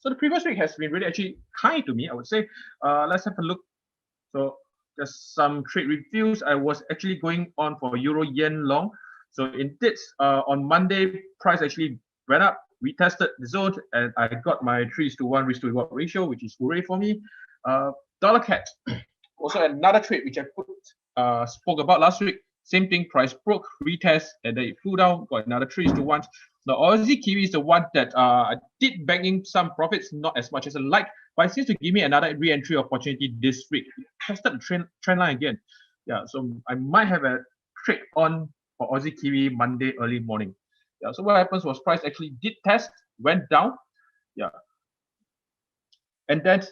So the previous week has been really actually kind to me, I would say. Let's have a look. So just some trade reviews. I was actually going on for Euro Yen long. So indeed, on Monday, price actually went up. We tested the zone, and I got my 3:1 risk to reward ratio, which is hooray for me. Dollar CAD, also another trade which I spoke about last week. Same thing, price broke, retest, and then it flew down, got another 3:1. The Aussie Kiwi is the one that I did bang in some profits, not as much as I like, but it seems to give me another re-entry opportunity this week. Tested the trend line again. Yeah, so I might have a trade on for Aussie Kiwi Monday early morning. Yeah, so what happens was price actually did test, went down. Yeah. And then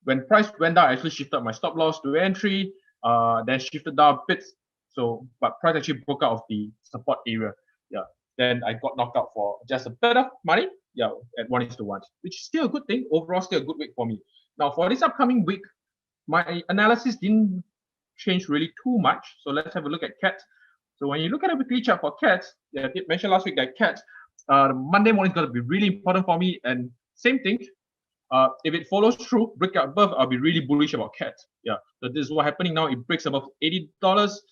when price went down, I actually shifted my stop loss to entry, then shifted down a bit. So, but price actually broke out of the support area. Yeah. Then I got knocked out for just a bit of money. Yeah, at 1:1, which is still a good thing. Overall, still a good week for me. Now, for this upcoming week, my analysis didn't change really too much. So let's have a look at CAT. So when you look at a weekly chart for CAT, I did mention last week that CAT, Monday morning is going to be really important for me. And same thing, if it follows through, break out above, I'll be really bullish about CAT. Yeah, so this is what's happening now. It breaks above $80.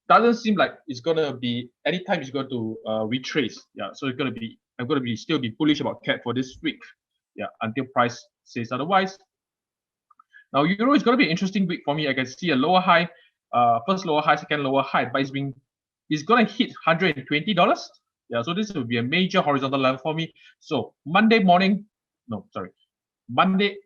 Doesn't seem like it's gonna be anytime it's going to retrace. Yeah, so I'm gonna still be bullish about CAT for this week. Yeah, until price says otherwise. Now Euro is gonna be an interesting week for me. I can see a lower high, first lower high, second lower high, but it's gonna hit $120. Yeah, so this will be a major horizontal level for me. So Monday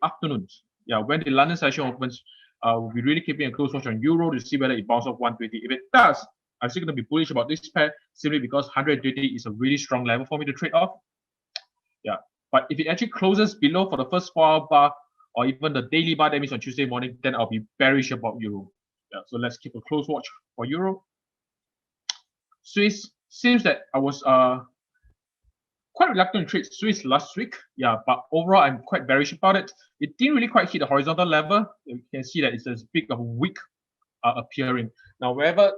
afternoon. Yeah, when the London session opens, we'll be really keeping a close watch on Euro to see whether it bounces off 120. If it does, I'm still going to be bullish about this pair simply because 120 is a really strong level for me to trade off. Yeah, but if it actually closes below for the first 4-hour bar or even the daily bar, that means on Tuesday morning, then I'll be bearish about Euro. Yeah, so let's keep a close watch for Euro. Swiss, seems that I was quite reluctant to trade Swiss last week. Yeah, but overall, I'm quite bearish about it. It didn't really quite hit the horizontal level. You can see that it's a bit of a wick appearing. Now, wherever,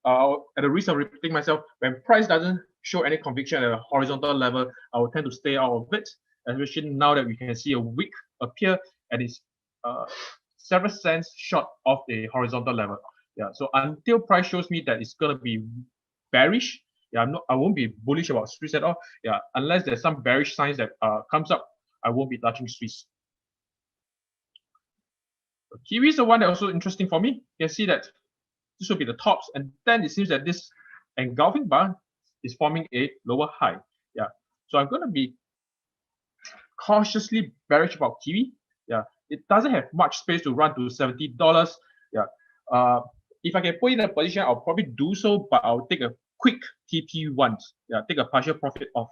at the risk of repeating myself, when price doesn't show any conviction at a horizontal level, I will tend to stay out of it, especially now that we can see a wick appear and it's several cents short of the horizontal level. Yeah, so until price shows me that it's gonna be bearish, yeah, I won't be bullish about Swiss at all. Yeah, unless there's some bearish signs that comes up, I won't be touching Swiss. So Kiwi is the one that also interesting for me. You can see that this will be the tops, and then it seems that this engulfing bar is forming a lower high. Yeah, so I'm gonna be cautiously bearish about Kiwi. Yeah, it doesn't have much space to run to $70. Yeah, if I can put in a position, I'll probably do so, but I'll take a quick TP once. Yeah, take a partial profit off.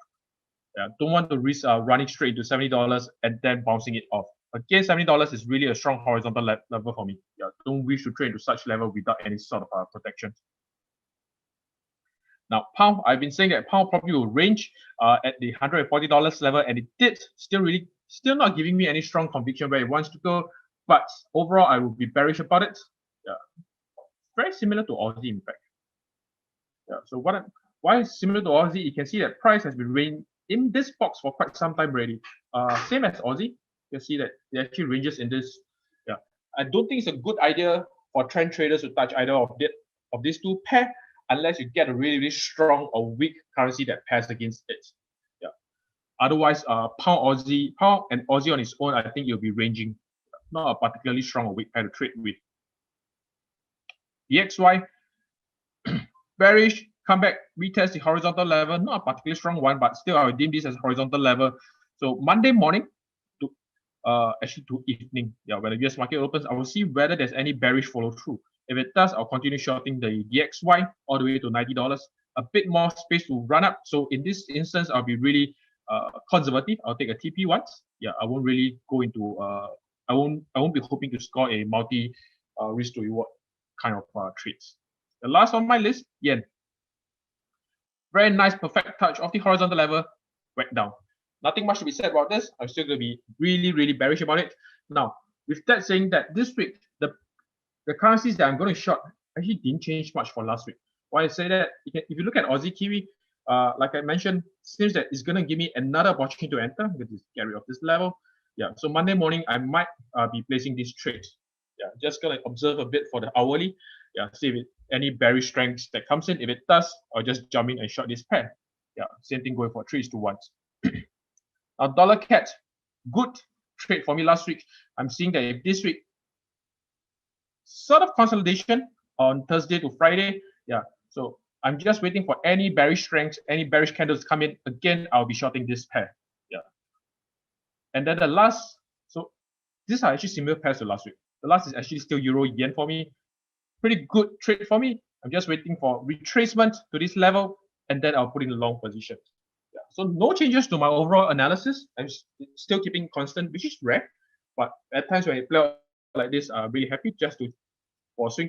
Yeah, don't want to risk running straight into $70 and then bouncing it off. Again, $70 is really a strong horizontal level for me. Yeah, don't wish to trade into such level without any sort of protection. Now, pound, I've been saying that pound probably will range at the $140 level, and it did still not giving me any strong conviction where it wants to go. But overall, I will be bearish about it. Yeah, very similar to Aussie, in fact. Yeah, so why is similar to Aussie? You can see that price has been ranging in this box for quite some time already. Same as Aussie. You can see that it actually ranges in this. Yeah, I don't think it's a good idea for trend traders to touch either of these two pair unless you get a really, really strong or weak currency that pairs against it. Yeah. Otherwise, pound and Aussie on its own, I think you'll be ranging. Not a particularly strong or weak pair to trade with. DXY, bearish, come back, retest the horizontal level, not a particularly strong one, but still I will deem this as a horizontal level. So Monday morning to actually to evening, yeah, when the US market opens, I will see whether there's any bearish follow through. If it does, I'll continue shorting the DXY all the way to $90. A bit more space to run up. So in this instance, I'll be really conservative. I'll take a TP once. Yeah, I won't really go into I won't be hoping to score a multi risk to reward kind of trades. The last on my list, yen. Very nice, perfect touch of the horizontal level, went down. Nothing much to be said about this. I'm still going to be really, really bearish about it. Now, with that saying that this week, the currencies that I'm going to short actually didn't change much for last week. Why I say that? If you look at Aussie Kiwi, like I mentioned, seems that it's going to give me another opportunity to enter with this carry of this level. Yeah, so Monday morning, I might be placing this trade. Yeah, just going to observe a bit for the hourly. Yeah, see if any bearish strengths that comes in. If it does, I'll just jump in and short this pair. Yeah, same thing going for 3:1. Now, dollar cat, good trade for me last week. I'm seeing that if this week, sort of consolidation on Thursday to Friday. Yeah, so I'm just waiting for any bearish strengths, any bearish candles to come in. Again, I'll be shorting this pair. Yeah. And then the last, so these are actually similar pairs to last week. The last is actually still Euro Yen for me. Pretty good trade for me. I'm just waiting for retracement to this level, and then I'll put in a long position. Yeah. So no changes to my overall analysis. I'm still keeping constant, which is rare. But at times when I play out like this, I'm really happy just to for swing